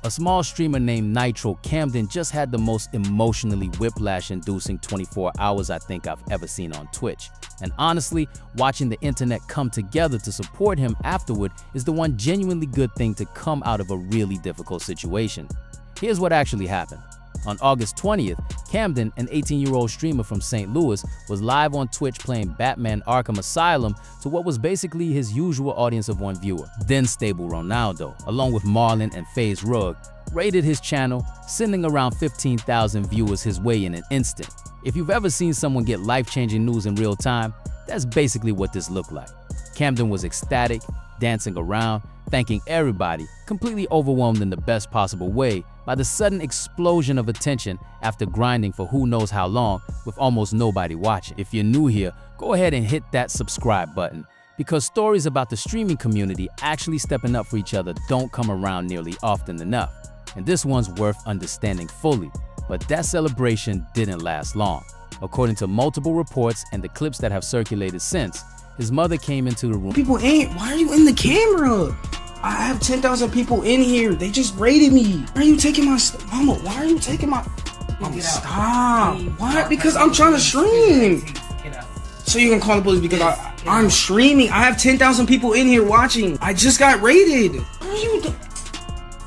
A small streamer named Nitro Camden just had the most emotionally whiplash-inducing 24 hours I think I've ever seen on Twitch. And honestly, watching the internet come together to support him afterward is the one genuinely good thing to come out of a really difficult situation. Here's what actually happened. On August 20th, Camden, an 18-year-old streamer from St. Louis, was live on Twitch playing Batman Arkham Asylum to what was basically his usual audience of one viewer. Then StableRonaldo, along with Marlon and FaZe Rug, raided his channel, sending around 15,000 viewers his way in an instant. If you've ever seen someone get life-changing news in real time, that's basically what this looked like. Camden was ecstatic, dancing around, thanking everybody, completely overwhelmed in the best possible way by the sudden explosion of attention after grinding for who knows how long with almost nobody watching. If you're new here, go ahead and hit that subscribe button, because stories about the streaming community actually stepping up for each other don't come around nearly often enough, and this one's worth understanding fully. But that celebration didn't last long. According to multiple reports and the clips that have circulated since, his mother came into the room. People ain't, why are you in the camera? I have 10,000 people in here. They just raided me. Why are you taking my stuff? Mama, why are you taking my... Mama, stop. Why? Because I'm trying to stream. So you can call the police because I'm streaming. I have 10,000 people in here watching. I just got raided. What are you doing?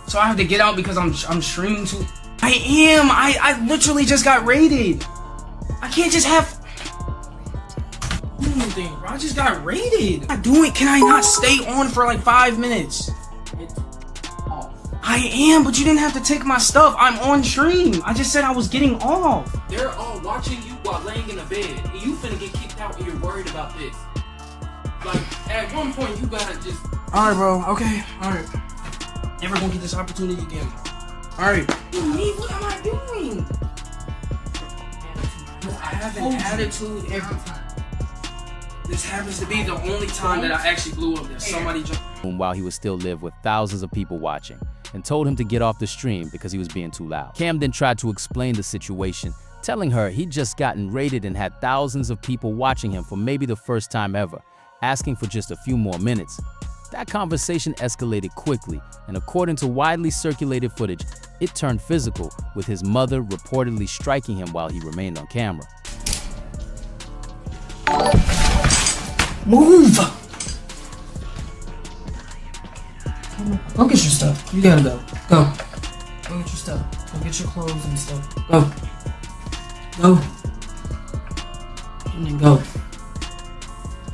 So I have to get out because I'm streaming too. I am. I literally just got raided. I can't just have... Thing, bro. I just got raided. I'm doing. Can I not stay on for like 5 minutes? I am, but you didn't have to take my stuff. I'm on stream. I just said I was getting off. They're all watching you while laying in a bed, and you finna get kicked out and you're worried about this. Like, at one point, you gotta just... Alright, bro. Okay. Alright. Never gonna get this opportunity again. Alright. What am I doing? I have an attitude every time. This happens to be the only time that I actually blew up. That somebody jumped while he would still live with thousands of people watching, and told him to get off the stream because he was being too loud. Camden tried to explain the situation, telling her he'd just gotten raided and had thousands of people watching him for maybe the first time ever, asking for just a few more minutes. That conversation escalated quickly, and according to widely circulated footage, it turned physical, with his mother reportedly striking him while he remained on camera. Move! Go get your stuff. You gotta go. Go. Go get your stuff. Go get your clothes and stuff. Go. Go. And then go.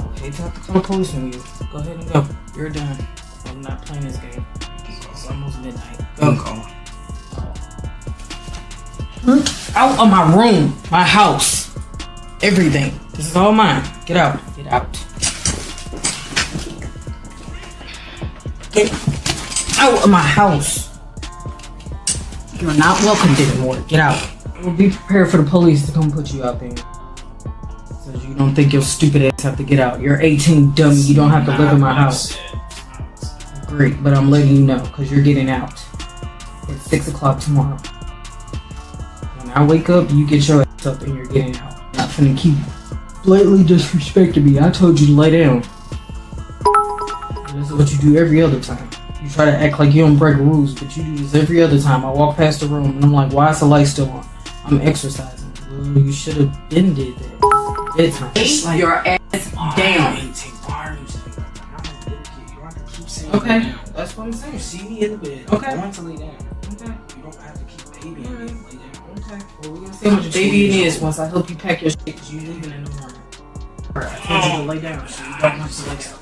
Okay, time to call the police on you. Go ahead and go. You're done. I'm not playing this game. It's almost midnight. Go. Out of my room. My house. Everything. This is all mine. Get out. Get out. Get out of my house. You're not welcomed anymore. Get out. We'll be prepared for the police to come put you out there. So you don't think your stupid ass have to get out. You're 18, dummy. You don't have to live in my house. Great, but I'm letting you know because you're getting out at 6 o'clock tomorrow. When I wake up, you get your ass up and you're getting out. Not finna keep blatantly disrespecting me. I told you to lay down. This is what you do every other time. You try to act like you don't break rules, but you do this every other time. I walk past the room and I'm like, why is the light still on? I'm exercising. Well, you should have been did that. Bedtime. Lay your ass down. Okay, that's what I'm saying. You see me in the bed. Okay. I'm going to lay down. Okay. You don't have to keep babying me and lay down. Okay. Well, we're gonna see how much babying is once I help you pack your shit because you're leaving in the morning. Alright, I told you to lay down, so you don't have to lay down.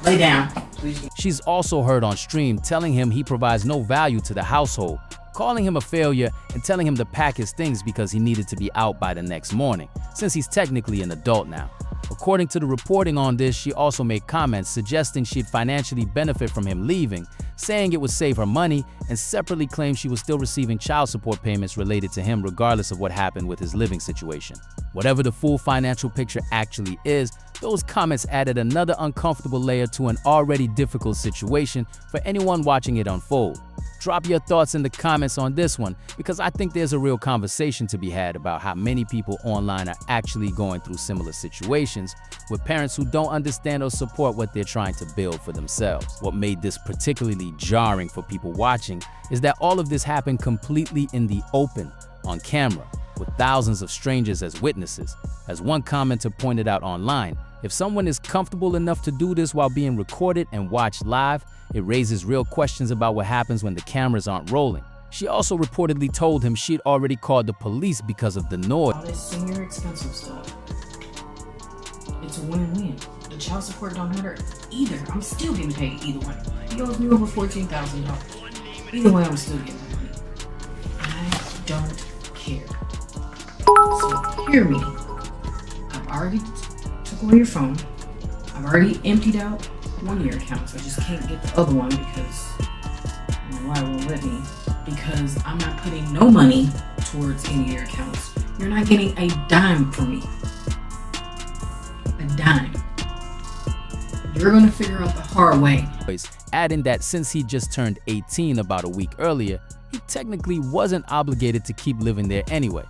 Lay down. Please. She's also heard on stream telling him he provides no value to the household, calling him a failure and telling him to pack his things because he needed to be out by the next morning, since he's technically an adult now. According to the reporting on this, she also made comments suggesting she'd financially benefit from him leaving, saying it would save her money, and separately claimed she was still receiving child support payments related to him regardless of what happened with his living situation. Whatever the full financial picture actually is, those comments added another uncomfortable layer to an already difficult situation for anyone watching it unfold. Drop your thoughts in the comments on this one, because I think there's a real conversation to be had about how many people online are actually going through similar situations with parents who don't understand or support what they're trying to build for themselves. What made this particularly particularly jarring for people watching is that all of this happened completely in the open, on camera, with thousands of strangers as witnesses. As one commenter pointed out online, if someone is comfortable enough to do this while being recorded and watched live, it raises real questions about what happens when the cameras aren't rolling. She also reportedly told him she'd already called the police because of the noise. All this senior expensive stuff. It's a win-win. The child support don't matter either. I'm still getting paid either way. He owes me over $14,000. Either way, I'm still getting money. I don't care. So hear me. I've already took away your phone. I've already emptied out one of your accounts. I just can't get the other one because I don't know why it won't let me. Because I'm not putting no money towards any of your accounts. You're not getting a dime from me. A dime. You're gonna figure out the hard way. Adding that since he just turned 18 about a week earlier, he technically wasn't obligated to keep living there anyway.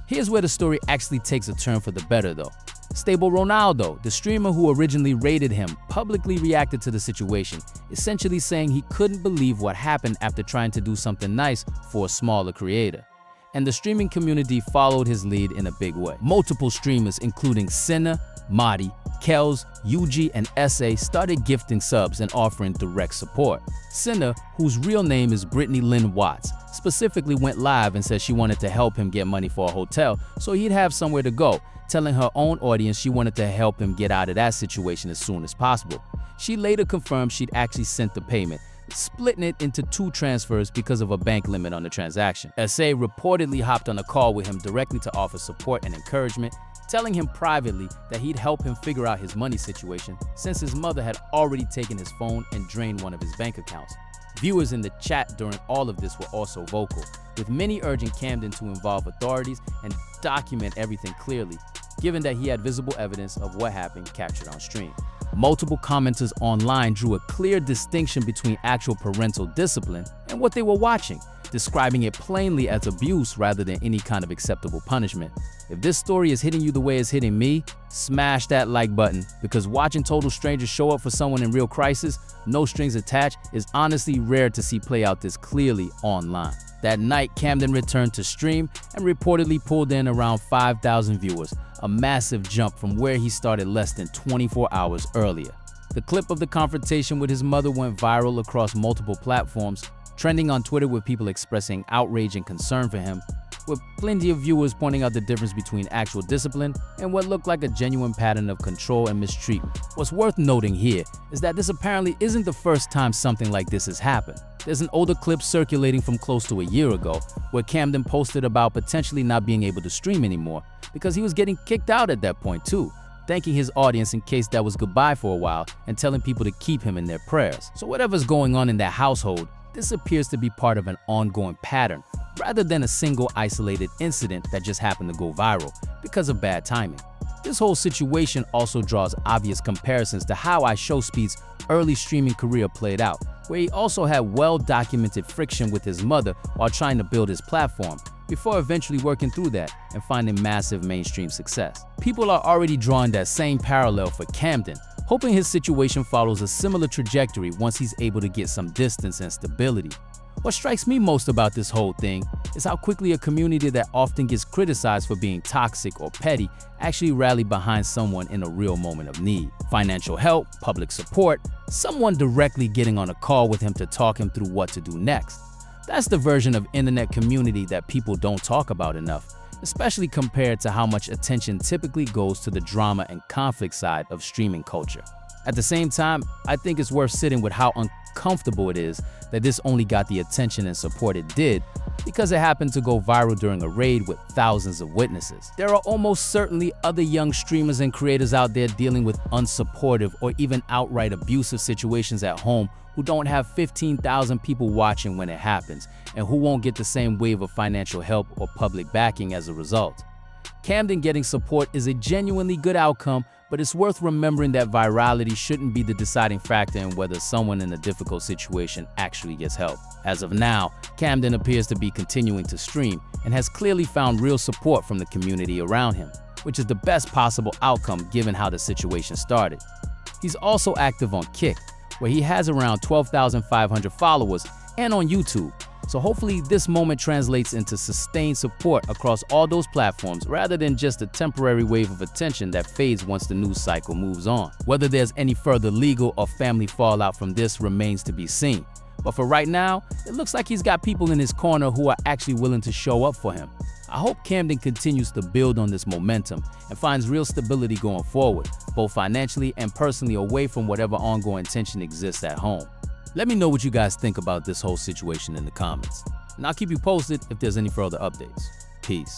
Here's where the story actually takes a turn for the better though. StableRonaldo, the streamer who originally raided him, publicly reacted to the situation, essentially saying he couldn't believe what happened after trying to do something nice for a smaller creator. And the streaming community followed his lead in a big way. Multiple streamers including Senna, Marty, Kells, UG, and SA started gifting subs and offering direct support. Senna, whose real name is Brittany Lynn Watts, specifically went live and said she wanted to help him get money for a hotel so he'd have somewhere to go, telling her own audience she wanted to help him get out of that situation as soon as possible. She later confirmed she'd actually sent the payment, splitting it into 2 transfers because of a bank limit on the transaction. SA reportedly hopped on a call with him directly to offer support and encouragement, telling him privately that he'd help him figure out his money situation since his mother had already taken his phone and drained one of his bank accounts. Viewers in the chat during all of this were also vocal, with many urging Camden to involve authorities and document everything clearly, given that he had visible evidence of what happened captured on stream. Multiple commenters online drew a clear distinction between actual parental discipline and what they were watching, describing it plainly as abuse rather than any kind of acceptable punishment. If this story is hitting you the way it's hitting me, smash that like button, because watching total strangers show up for someone in real crisis, no strings attached, is honestly rare to see play out this clearly online. That night, Camden returned to stream and reportedly pulled in around 5,000 viewers, a massive jump from where he started less than 24 hours earlier. The clip of the confrontation with his mother went viral across multiple platforms, trending on Twitter with people expressing outrage and concern for him, with plenty of viewers pointing out the difference between actual discipline and what looked like a genuine pattern of control and mistreatment. What's worth noting here is that this apparently isn't the first time something like this has happened. There's an older clip circulating from close to a year ago where Camden posted about potentially not being able to stream anymore because he was getting kicked out at that point too, thanking his audience in case that was goodbye for a while and telling people to keep him in their prayers. So whatever's going on in that household, this appears to be part of an ongoing pattern rather than a single isolated incident that just happened to go viral because of bad timing. This whole situation also draws obvious comparisons to how iShowSpeed's early streaming career played out, where he also had well-documented friction with his mother while trying to build his platform, before eventually working through that and finding massive mainstream success. People are already drawing that same parallel for Camden, hoping his situation follows a similar trajectory once he's able to get some distance and stability. What strikes me most about this whole thing is how quickly a community that often gets criticized for being toxic or petty actually rallied behind someone in a real moment of need. Financial help, public support, someone directly getting on a call with him to talk him through what to do next. That's the version of internet community that people don't talk about enough, especially compared to how much attention typically goes to the drama and conflict side of streaming culture. At the same time, I think it's worth sitting with how uncomfortable it is that this only got the attention and support it did because it happened to go viral during a raid with thousands of witnesses. There are almost certainly other young streamers and creators out there dealing with unsupportive or even outright abusive situations at home who don't have 15,000 people watching when it happens and who won't get the same wave of financial help or public backing as a result. Camden getting support is a genuinely good outcome, but it's worth remembering that virality shouldn't be the deciding factor in whether someone in a difficult situation actually gets help. As of now, Camden appears to be continuing to stream and has clearly found real support from the community around him, which is the best possible outcome given how the situation started. He's also active on Kick, where he has around 12,500 followers, and on YouTube. So hopefully this moment translates into sustained support across all those platforms rather than just a temporary wave of attention that fades once the news cycle moves on. Whether there's any further legal or family fallout from this remains to be seen. But for right now, it looks like he's got people in his corner who are actually willing to show up for him. I hope Camden continues to build on this momentum and finds real stability going forward, both financially and personally, away from whatever ongoing tension exists at home. Let me know what you guys think about this whole situation in the comments, and I'll keep you posted if there's any further updates. Peace.